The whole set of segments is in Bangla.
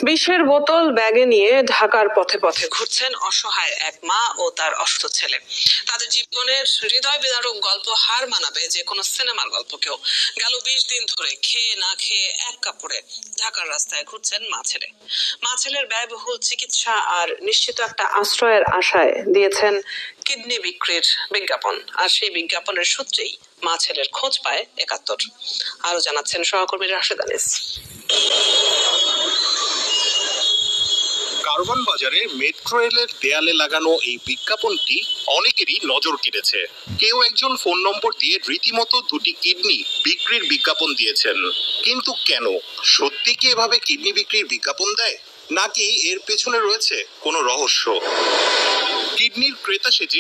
বিষের বোতল ব্যাগে নিয়ে ঢাকার পথে পথে ঘুরছেন অসহায় এক মা ও তার অসুস্থ ছেলে। তাদের জীবনের হৃদয় বিদারক গল্প হার মানাবে যে কোনো সিনেমার গল্পকেও। গেল 20 দিন ধরে খেয়ে না খেয়ে এক কাপড়ে ঢাকার রাস্তায় ঘুরছেন মা ছেলের ব্যয়বহুল চিকিৎসা আর নিশ্চিত একটা আশ্রয়ের আশায় দিয়েছেন কিডনি বিক্রির বিজ্ঞাপন। আর সেই বিজ্ঞাপনের সূত্রেই মা ছেলের খোঁজ পায় ৭১। আরো জানাচ্ছেন সহকর্মী রাশেদ আনিস। কারওয়ান বাজারে মেট্রো রেলের দেয়ালে লাগানো এই বিজ্ঞাপনটি অনেকেরই নজর কেড়েছে। কেউ একজন ফোন নম্বর দিয়ে রীতিমতো 2টি কিডনি বিক্রির বিজ্ঞাপন দিয়েছেন। কিন্তু কেন? সত্যি কি এভাবে কিডনি বিক্রির বিজ্ঞাপন দেয়, নাকি এর পেছনে রয়েছে কোনো রহস্য? কিডনির ক্রেতা সেজে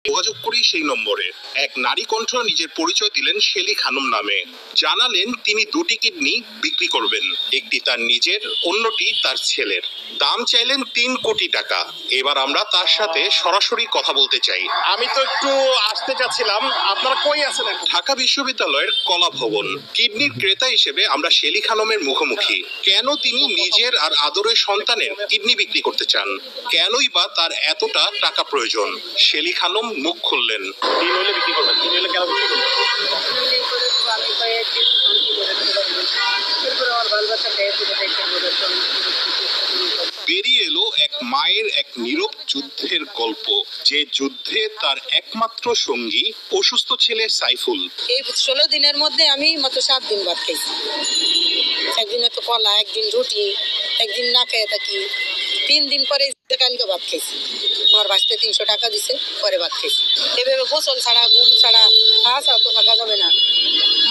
যোগাযোগ করি সেই নম্বরে। এক নারী কণ্ঠ নিজের পরিচয় দিলেন শেলি খানম নামে। জানালেন তিনি 2টি কিডনি বিক্রি করবেন, একটি তার নিজের, অন্যটি তার ছেলের। দাম চাইলেন 3 কোটি টাকা। এবার আমরা তার সাথে সরাসরি কথা বলতে চাই। আমি তো একটু আসতে চাচ্ছিলাম, আপনারা কই আছেন? ঢাকা বিশ্ববিদ্যালয়ের কলা ভবন। কিডনির ক্রেতা হিসেবে আমরা শেলি খানমের মুখোমুখি। কেন তিনি নিজের আর আদরের সন্তানের কিডনি বিক্রি করতে চান? কেনই বা তার এতটা টাকা প্রয়োজন? শেলি খানম মুখ খুললেন। 3 হলে বিক্রি করবেন। 3 হলে কেন বিক্রি করবেন? বেরিয়ে এলো এক মায়ের এক নীরব যুদ্ধের গল্প, যে যুদ্ধে তার একমাত্র সঙ্গী অসুস্থ ছেলে সাইফুল। এই 16 দিনের মধ্যে আমি মাত্র 7 দিন ভাত খাইছি। একদিন একটু কলা, একদিন রুটি, একদিন না খেয়ে থাকি। 3 দিন পরে কালকে ভাত খাইছি। আমার বাঁচতে 300 টাকা দিছে, পরে ভাত খাইছি। এভাবে গোসল ছাড়া, ঘুম ছাড়া খাওয়া ছাড়া তো থাকা যাবে না।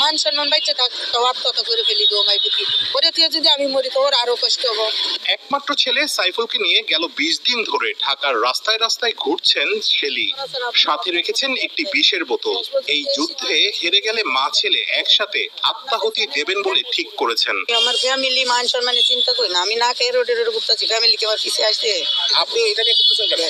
মান সম্মান বাইচে থাকতে আত্মহত্যা করে ফেলি গো মাই বুকি। ওরে তুই যদি আমি মরি তো ওর আরো কষ্ট হবো। একমাত্র ছেলে সাইফুলকে নিয়ে গেল 20 দিন ধরে ঢাকার রাস্তায় রাস্তায় ঘুরছেন শেলি। সাথে রেখেছেন একটি বিষের বোতল। এই যুদ্ধে হেরে গেলে মা ছেলে একসাথে আত্মাহুতি দেবেন বলে ঠিক করেছেন। আমার ফ্যামিলি মান সম্মানে চিন্তা করি না। আমি না খেয়ে রোডে ঘুরতেছি, ফ্যামিলিকে আমার পিছিয়ে আসছে। আপনি এটা নিয়ে করতেছেন কেন?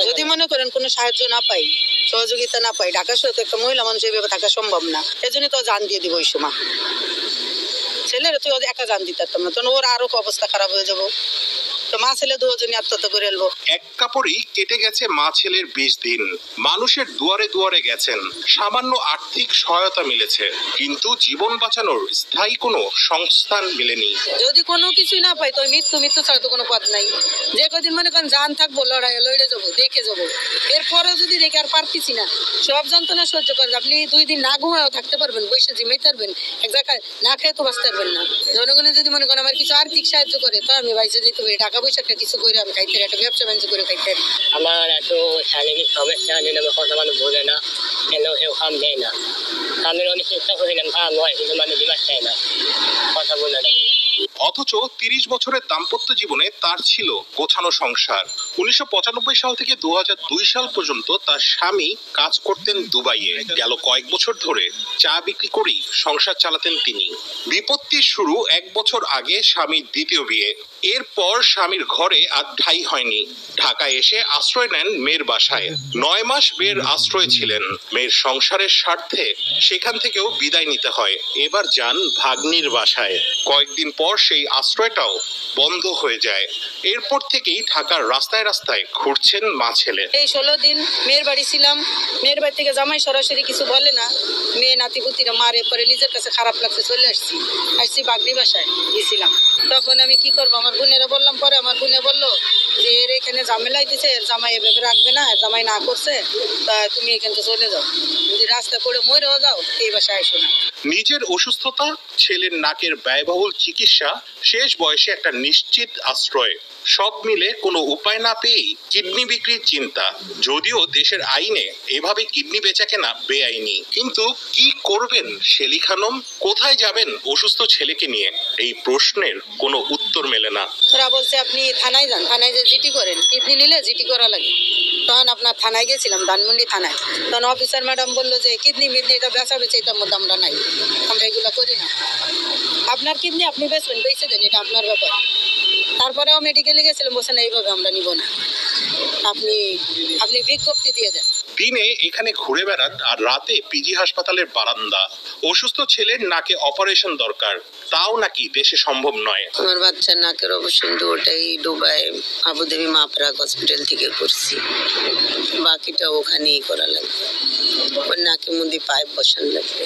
যদি মনে করেন কোনো সাহায্য না পাই, সহযোগিতা না পাই, ঢাকা শহরে একটা মহিলা মানুষ এইভাবে থাকা সম্ভব না। এজন্য তো জান দিয়ে দিব ওই সময়। ছেলের তুই একা জান দিতে পারতাম না, তখন ওর আরো অবস্থা খারাপ হয়ে যাবো। তো মা ছেলে দুজনই আত্মহত্যা করে এলবো। এক কাপড়েই কেটে গেছে মা ছেলের 20 দিন। মানুষের দুয়ারে দুয়ারে গেছেন, সামান্য আর্থিক সহায়তা মিলেছে, কিন্তু জীবন বাঁচানোর স্থায়ী কোনো সংস্থান মেলেনি। যদি কোনো কিছুই না পাই তো মৃত্যু ছাড়া তো কোনো পথ নাই। যে কদিন মনে করেন জান থাকবো, লড়ে যাবো, দেখে যাবো। এরপরে যদি দেখে আর পারতেছি না, সব যন্ত্রণা সহ্য করে আপনি 2 দিন না ঘুমাও থাকতে পারবেন, বসে জিমাইতে পারবেন, এক জায়গায় না খেয়ে তো বাঁচতে পারবেন না। জনগণের যদি মনে করেন আমার কিছু আর্থিক সাহায্য করে তো আমি বাইসে যেতে পারি। টাকা পয়সা একটা কিছু করে আমি খাইতে একটা ব্যবসা বাণিজ্য করে খাইতে। আমার এত শারীরিক সমস্যা নিয়ে কথা মানুষ বোঝে না, কেন কেউ খাম দেয় না। আমি অনেক চেষ্টা করিলাম খাম হয়, কিন্তু মানুষ দিবার চায় না, কথা বলে না। অথচ 30 বছরের দাম্পত্য জীবনে তার ছিল গোছানো সংসার। 1995 সাল থেকে 2002 সাল পর্যন্ত তার স্বামী কাজ করতেন দুবাইয়ে। গেল কয়েক বছর ধরে চা বিক্রি করেই সংসার চালাতেন তিনি। বিপত্তির শুরু 1 বছর আগে স্বামীর দ্বিতীয় বিয়ে। এরপর স্বামীর ঘরে আর ঠাঁই হয়নি। ঢাকায় এসে আশ্রয় নেন মেয়ের বাসায়। 9 মাস মেয়ের আশ্রয় ছিলেন। মেয়ের সংসারের স্বার্থে সেখান থেকেও বিদায় নিতে হয়। এবার যান ভাগ্নির বাসায়। কয়েকদিন পর সেই আশ্রয়টাও বন্ধ হয়ে যায়। এরপর থেকেই ঢাকার রাস্তায় রাস্তায় ঘুরছেন মা ছেলে। এই 16 দিন মেয়ের বাড়ি ছিলাম। মেয়ের বাড়ি থেকে জামাই সরাসরি কিছু বলে না, মেয়ে নাতিপুতিরা মারে, পরে নিজের কাছে খারাপ লাগছে চলে আসছি বাগনি বাসায় গেছিলাম। তখন আমি কি করবো, আমার বোনেরা বললাম। পরে আমার বোনে বললো যে এর এখানে ঝামেলাই দিছে, জামাই এভাবে রাখবে না, জামাই না করছে, তা তুমি এখান থেকে চলে যাও, যদি রাস্তা করে মরেও যাও এই বাসায় আসো না। নিজের অসুস্থতা, ছেলের নাকের ব্যয়বহুল চিকিৎসা, শেষ বয়সে একটা নিশ্চিত আশ্রয়, সব মিলে কোনো উপায় না পেয়েই কিডনি বিক্রির চিন্তা। যদিও দেশের আইনে এভাবে কিডনি বেচাকেনা বেআইনি, কিন্তু কি করবেন শেলি খানম? কোথায় যাবেন অসুস্থ ছেলেকে নিয়ে? এই প্রশ্নের কোনো উত্তর মেলে না। ওরা বলছে আপনি থানায় যান, থানায় যে জিটি করেন, কিডনি নিলে জিটি করা লাগে। তখন আপনার থানায় গেছিলাম, ধানমন্ডি থানায়। তখন অফিসার ম্যাডাম বললো যে কিডনি মিডনি এটা বেচা বেচে, এটার মধ্যে আমরা নাই, আমরা এগুলো করি না। আপনার কিডনি আপনি বেচবেন, বেচে দেন, এটা আপনার ব্যাপার। তারপরেও মেডিকেলে গেছিলাম, বলছেন এইভাবে আমরা নিব না, আপনি বিজ্ঞপ্তি দিয়ে দেন। দিনে এখানে ঘুরে বেড়ান আর রাতে পিজি হাসপাতালের বারান্দা। অসুস্থ ছেলের নাকে অপারেশন দরকার, তাও নাকি দেশে সম্ভব নয়। আমার বাচ্চার নাকের অপারেশন ওটাই দুবাই আবুধাবি মাপরাগ হসপিটাল থেকে করছি, বাকিটা ওখানেই করা লাগবে। ওর নাকের মধ্যে পাইপ বসানো লাগবে।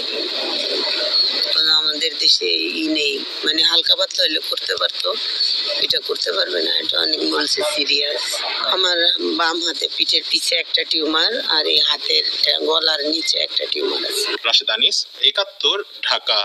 আমাদের দেশে নেই, মানে হালকা পাতলা হলে করতে পারতো, এটা করতে পারবে না, এটা অনেক বলছে সিরিয়াস। আমার বাম হাতে পিঠের পিছে একটা টিউমার আর এই হাতের গলার নিচে একটা টিউমার আছে। রাশেদ আনিস, ৭১, ঢাকা।